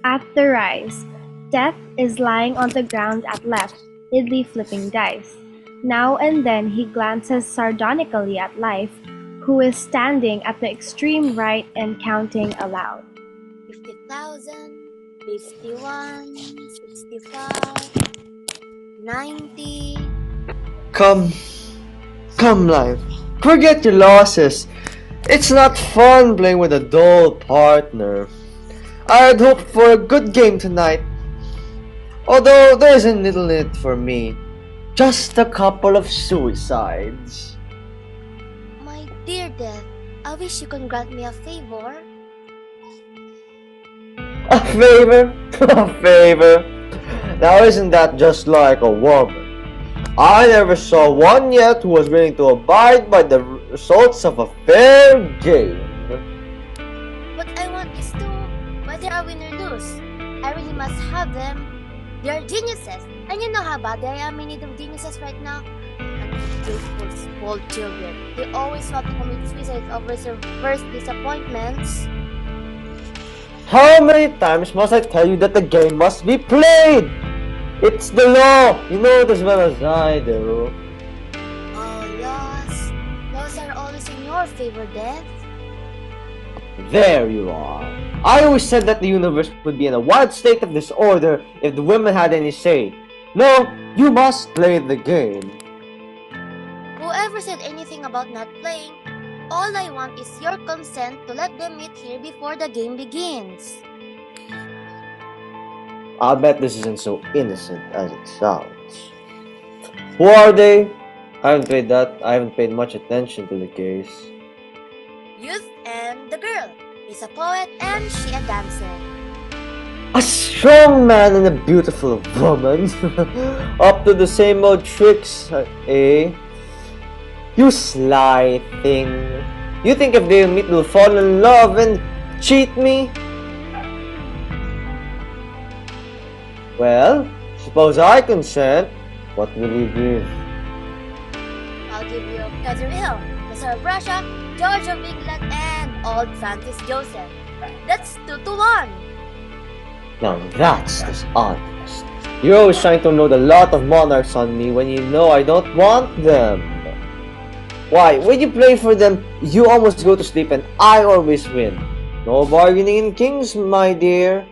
At the rise, Death is lying on the ground at left, idly flipping dice. Now and then he glances sardonically at Life, who is standing at the extreme right and counting aloud. 50,000, 51, 65, 90. Come, come, life. Forget your losses. It's not fun playing with a dull partner. I'd hoped for a good game tonight. Although there isn't little in it for me. Just a couple of suicides. My dear Death, I wish you can grant me a favor. A favor? A favor? Now isn't that just like a woman? I never saw one yet who was willing to abide by the results of a fair game. What I want is to, whether I win or lose, I really must have them. They are geniuses, and you know how bad I am in need of geniuses right now. Ungrateful, spoiled children. They always want to commit suicide over their first disappointments. How many times must I tell you that the game must be played? It's the law! You know it as well as I do. Oh, laws. Laws are always in your favor, Death. There you are. I always said that the universe would be in a wild state of disorder if the women had any say. No, you must play the game. Whoever said anything about not playing, all I want is your consent to let them meet here before the game begins. I'll bet this isn't so innocent as it sounds. Who are they? I haven't paid much attention to the case. Youth and the girl. He's a poet and she a dancer. A strong man and a beautiful woman. Up to the same old tricks, eh? You sly thing. You think if they meet they'll fall in love and cheat me? Well, suppose I consent. What will you give? I'll give you Catherine Hill, the Tsar of Russia, George of England, and old Francis Joseph. That's 2-1. Now that's dishonest. You're always trying to load a lot of monarchs on me when you know I don't want them. Why, when you play for them, you almost go to sleep and I always win. No bargaining in kings, my dear.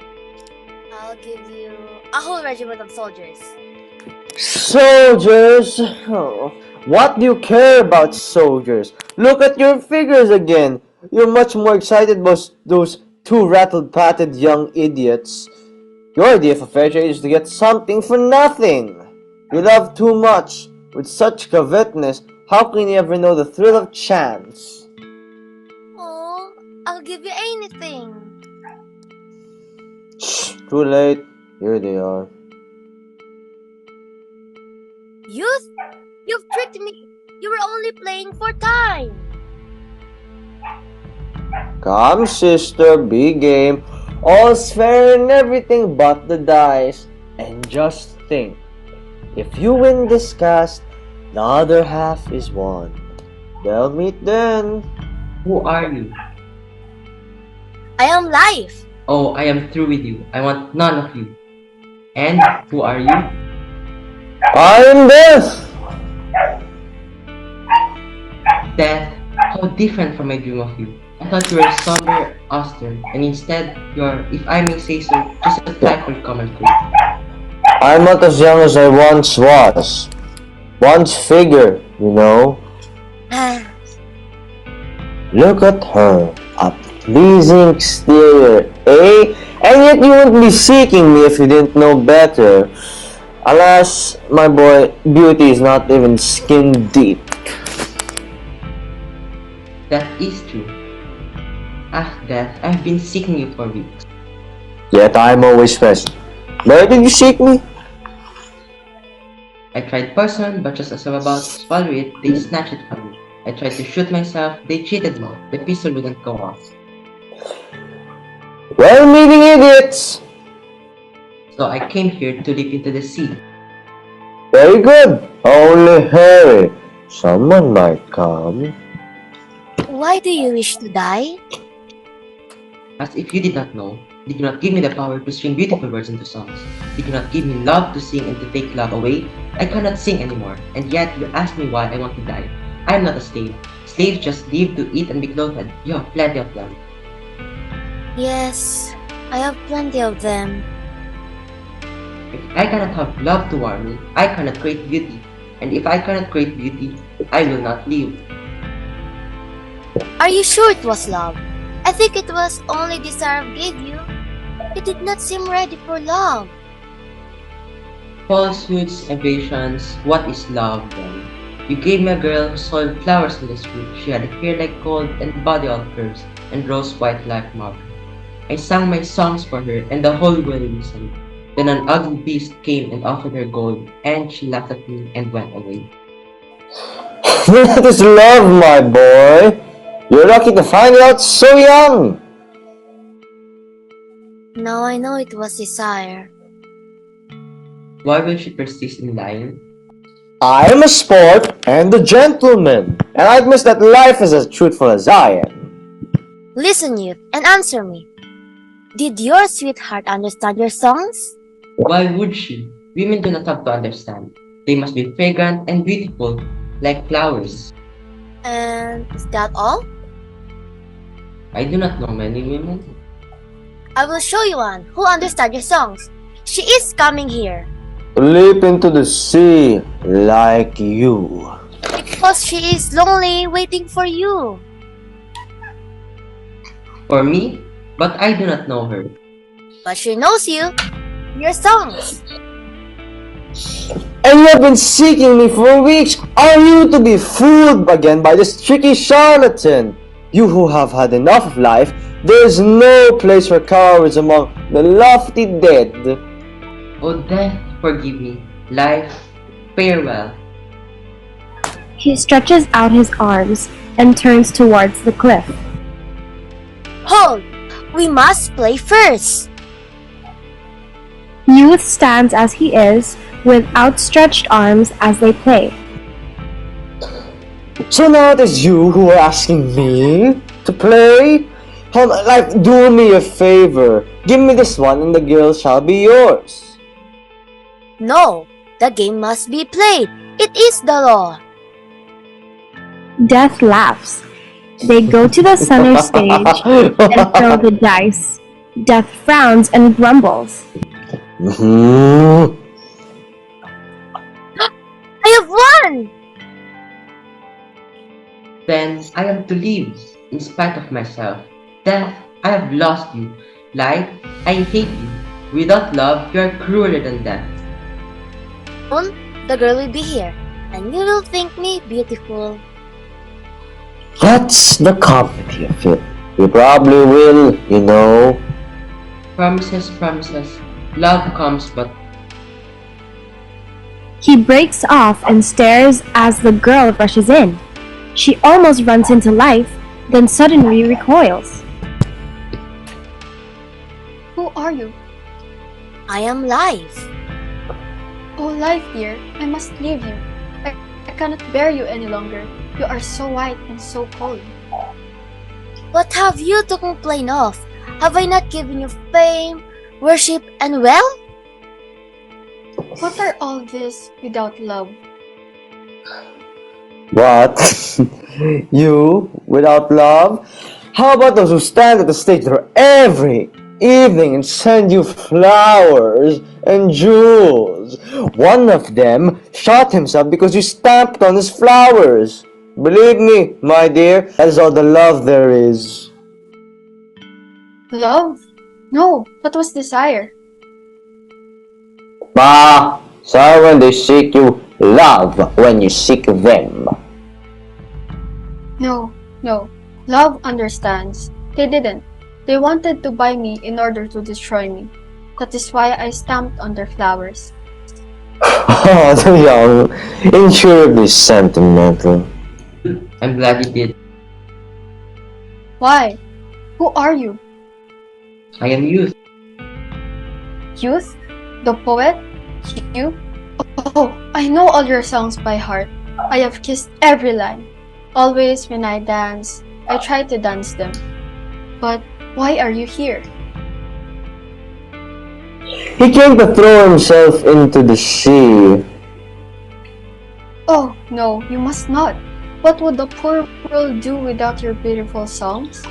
I'll give you a whole regiment of soldiers. Soldiers? Oh, what do you care about soldiers? Look at your figures again. You're much more excited about those two rattled-pated young idiots. Your idea of a fair trade is to get something for nothing. You love too much. With such covetousness, how can you ever know the thrill of chance? Oh, I'll give you anything. Shh, too late. Here they are. Youth? You've tricked me. You were only playing for time. Come, sister, be game. All's fair in everything but the dice. And just think, if you win this cast, the other half is won. They'll meet then. Who are you? I am Life. Oh, I am through with you. I want none of you. And who are you? I am Death. Death, how different from my dream of you. I thought you were somber, austere, and instead you're, if I may say so, just a trifle commonplace. I'm not as young as I once was. Once figure, you know. Look at her, a pleasing exterior, eh? And yet you wouldn't be seeking me if you didn't know better. Alas, my boy, beauty is not even skin deep. That is true. Ah, Death, I've been seeking you for weeks. Yet I'm always present. Where did you seek me? I tried person, but just as I'm about to swallow it, they snatched it from me. I tried to shoot myself, they cheated me. The pistol wouldn't go off. Well, meeting idiots! So I came here to leap into the sea. Very good. Only hurry. Someone might come. Why do you wish to die? As if you did not know, They do not give me the power to string beautiful words into songs. They do not give me love to sing and to take love away. I cannot sing anymore, and yet you ask me why I want to die. I am not a slave. Slaves just live to eat and be clothed. You have plenty of them. Yes, I have plenty of them. If I cannot have love to warm me, I cannot create beauty. And if I cannot create beauty, I will not live. Are you sure it was love? I think it was only desire gave you. You did not seem ready for love. Falsehoods, evasions, what is love then? You gave me a girl who sold flowers in the street. She had hair like gold and body all curves and rose white like marble. I sang my songs for her and the whole world listened. Then an ugly beast came and offered her gold, and she laughed at me and went away. That is love, my boy. You're lucky to find it out so young. Now I know it was desire. Why will she persist in lying? I am a sport and a gentleman, and I admit that life is as truthful as I am. Listen, youth, and answer me. Did your sweetheart understand your songs? Why would she? Women do not have to understand. They must be fragrant and beautiful, like flowers. And is that all? I do not know many women. I will show you one who understands your songs. She is coming here. Leap into the sea like you. Because she is lonely waiting for you. For me? But I do not know her. But she knows you. Your songs. And you have been seeking me for weeks. Are you to be fooled again by this tricky charlatan? You who have had enough of life, there is no place for cowards among the lofty dead. O death, forgive me. Life, farewell. He stretches out his arms and turns towards the cliff. Hold! We must play first. Youth stands as he is, with outstretched arms as they play. So now it is you who are asking me to play? Like, do me a favor. Give me this one and the girl shall be yours. No, the game must be played. It is the law. Death laughs. They go to the center stage and throw the dice. Death frowns and grumbles. I have won! Then I am to leave, in spite of myself. Death, I have lost you. Life, I hate you. Without love, you are crueler than death. Soon, the girl will be here, and you will think me beautiful. That's the comedy of it. You probably will, you know. Promises, promises. Love comes but He breaks off and stares as the girl rushes in. She almost runs into life, then suddenly recoils. Who are you? I am life. Oh, life, dear, I must leave you. I cannot bear you any longer. You are so white and so cold. What have you to complain of? Have I not given you fame, worship, and wealth? What are all this without love? What? You, without love? How about those who stand at the stage door every evening and send you flowers and jewels? One of them shot himself because you stamped on his flowers. Believe me, my dear, that is all the love there is. Love? No, that was desire. Ma, sorry when they seek you, love when you seek them. No. Love understands. They didn't. They wanted to buy me in order to destroy me. That is why I stamped on their flowers. Oh, the young, incurably sentimental. I'm glad you did. Why? Who are you? I am youth. Youth? The poet? You? Oh, I know all your songs by heart. I have kissed every line. Always when I dance, I try to dance them. But why are you here? He came to throw himself into the sea. Oh, no, you must not. What would the poor world do without your beautiful songs?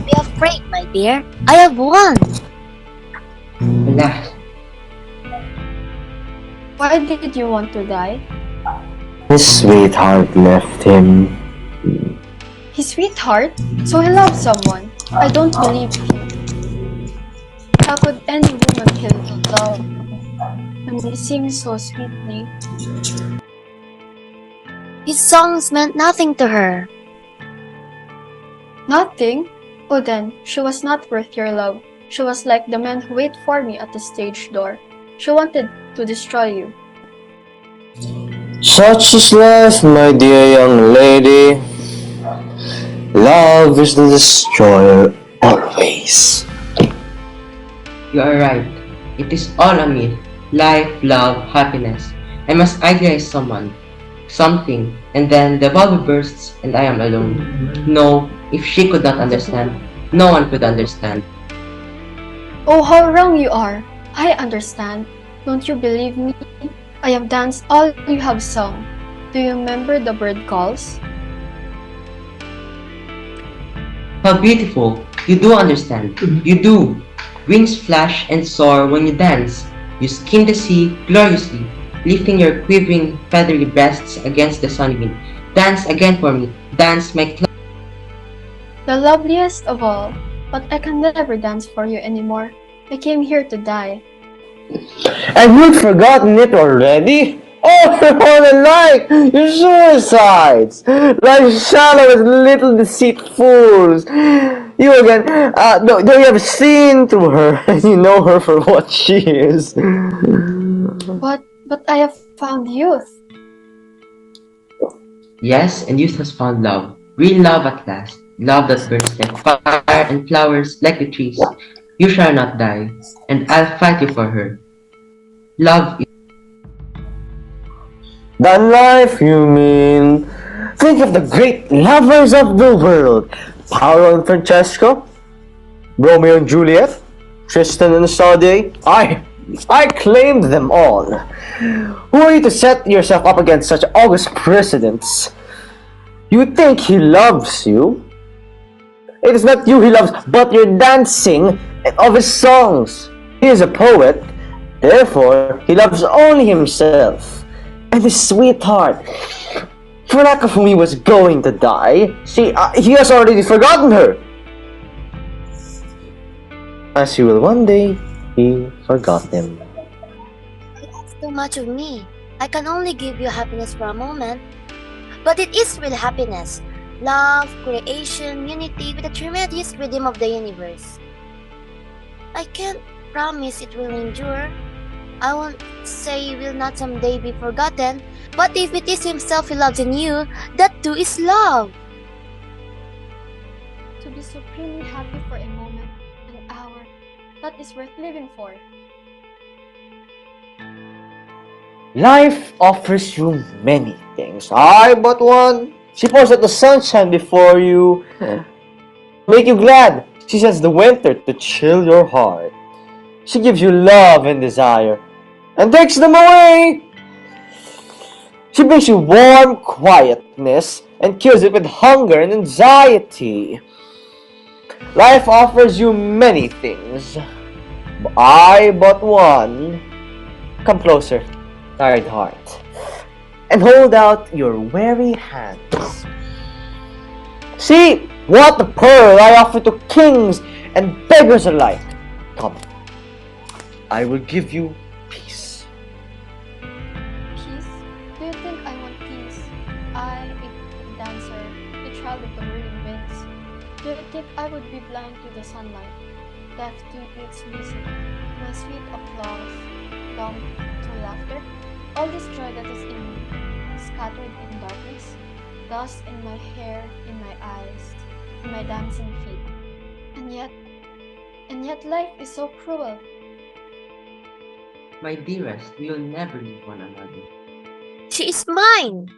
Be afraid, my dear. I have won. Alas, Why did you want to die? His sweetheart left him. His sweetheart? So he loved someone. I don't believe you. How could any woman kill love? And he sings so sweetly. His songs meant nothing to her. Nothing? Oh then, she was not worth your love. She was like the man who waited for me at the stage door. She wanted to destroy you. Such is life, my dear young lady. Love is the destroyer always. you are right. It is all a myth. Life, love, happiness. I must idealize someone, something, and then the bubble bursts and I am alone. No, if she could not understand, no one could understand. Oh, how wrong you are. I understand. Don't you believe me? I have danced all you have sung. Do you remember the bird calls? How beautiful! You do understand. You do. Wings flash and soar when you dance. You skim the sea gloriously, lifting your quivering feathery breasts against the sunny wind. Dance again for me. Dance, my cloud. The loveliest of all. But I can never dance for you anymore. I came here to die. And you've forgotten it already? Oh, what a lie! Your suicides! Like shallow as little deceit fools! You again, though you have seen through her, and you know her for what she is. But I have found youth. Yes, and youth has found love. Real love at last. Love that burns like fire and flowers like the trees. You shall not die, and I'll fight you for her. Love. Than life, you mean? Think of the great lovers of the world. Paolo and Francesco, Romeo and Juliet, Tristan and Isolde. I claimed them all. Who are you to set yourself up against such august precedents? You think he loves you? It is not you he loves, but your dancing of his songs. He is a poet, therefore he loves only himself. And his sweetheart, for lack of whom he was going to die, he has already forgotten her. As he will one day be forgotten. That's too much of me. I can only give you happiness for a moment. But it is real happiness. Love, creation, unity with the tremendous rhythm of the universe. I can't promise it will endure. I won't say it will not someday be forgotten, but if it is himself he loves in you, that too is love. To be supremely happy for a moment, an hour, that is worth living for. Life offers you many things. I but one. She pours out the sunshine before you, make you glad. She sends the winter to chill your heart. She gives you love and desire, and takes them away. She brings you warm quietness and cures it with hunger and anxiety. Life offers you many things. I but one. Come closer, tired heart, and hold out your weary hands. See what the pearl I offer to kings and beggars alike. Come, I will give you peace. Peace? Do you think I want peace? I, a dancer, a child of the whirling winds. Do you think I would be blind to the sunlight, deaf to its music, my sweet applause, dumb to laughter? All this joy that is in me, scattered in darkness, dust in my hair, in my eyes, in my dancing feet. And yet life is so cruel. My dearest, we will never leave one another. She is mine.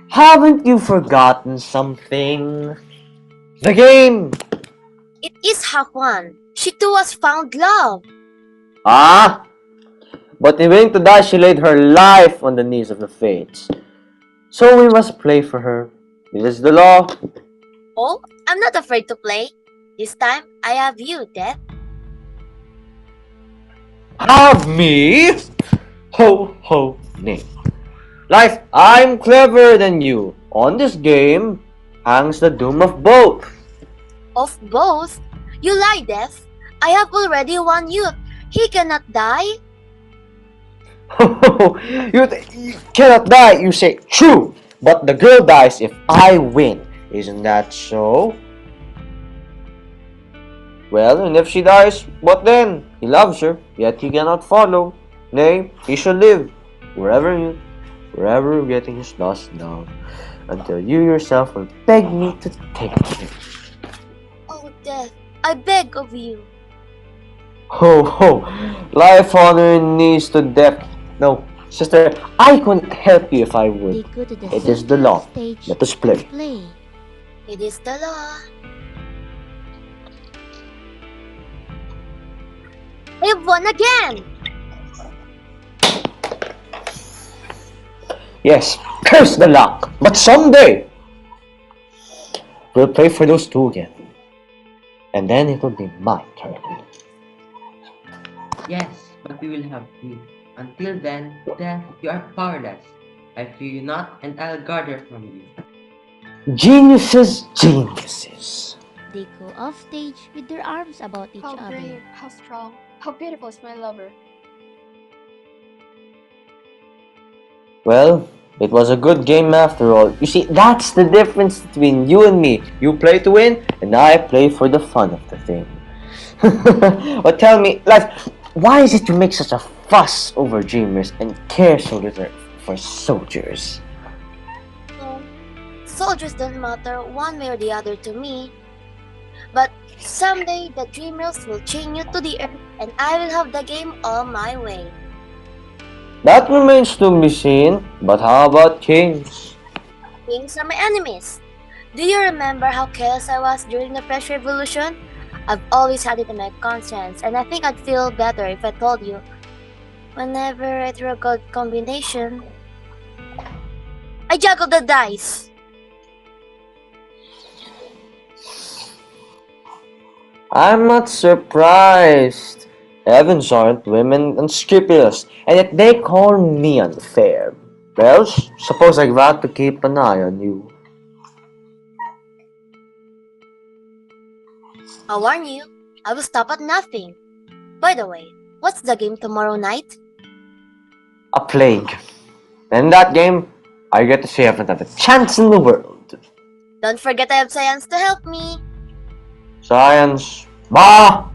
Haven't you forgotten something? The game! It is Hakuan. She too has found love. Ah! But in willing to die, she laid her life on the knees of the fates. So we must play for her. This is the law. Oh, I'm not afraid to play. This time, I have you, Death. Have me? Ho, ho, nay. Life, I'm cleverer than you. On this game hangs the doom of both. Of both? You lie, Death. I have already won you. He cannot die. You cannot die, you say. True, but the girl dies if I win. Isn't that so? Well, and if she dies, what then? He loves her, yet he cannot follow. Nay, he shall live wherever getting his lost down, until you yourself will beg me to take him. Oh, Death, I beg of you. Ho ho! Life, honor, and knees to death. No, sister, I couldn't help you if I They would. go to the It is center the law. of the stage Let us play. and play. It is the law. I've won again! Yes, curse the luck. But someday, we'll play for those two again. And then it will be my turn. Yes, but we will have you. Until then, Death, you are powerless. I fear you not, and I'll guard her from you. Geniuses, geniuses. They go off stage with their arms about each How other. brave, how strong, how beautiful is my lover. Well, it was a good game after all. You see, that's the difference between you and me. You play to win, and I play for the fun of the thing. But tell me, Life, why is it you make such a fuss over dreamers and care so little for soldiers? No, soldiers don't matter one way or the other to me. But someday the dreamers will chain you to the earth and I will have the game all my way. That remains to be seen, but how about kings? Kings are my enemies. Do you remember how careless I was during the French Revolution? I've always had it in my conscience, and I think I'd feel better if I told you. Whenever I threw a good combination, I juggled the dice. I'm not surprised. Heavens aren't women unscrupulous, and yet they call me unfair. Well, suppose I got to keep an eye on you. I warn you, I will stop at nothing. By the way, what's the game tomorrow night? A plague. In that game, I get to say I haven't had a chance in the world. Don't forget I have science to help me. Science. Bah!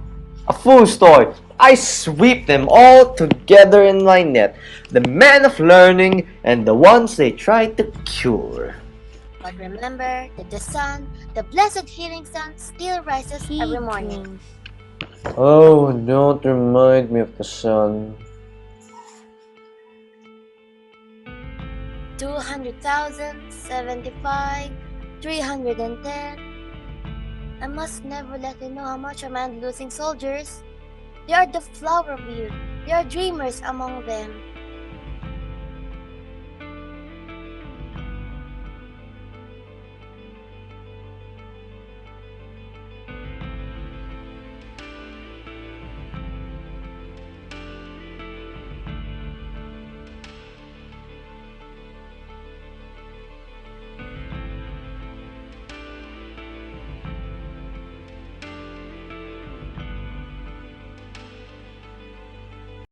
A fool's toy. I sweep them all together in my net. The men of learning and the ones they try to cure. But remember that the sun, the blessed healing sun, still rises He every morning. goes. Oh, don't remind me of the sun. 200,000, 75, 310. I must never let you know how much I'm losing soldiers. They are the flower of youth. They are dreamers among them.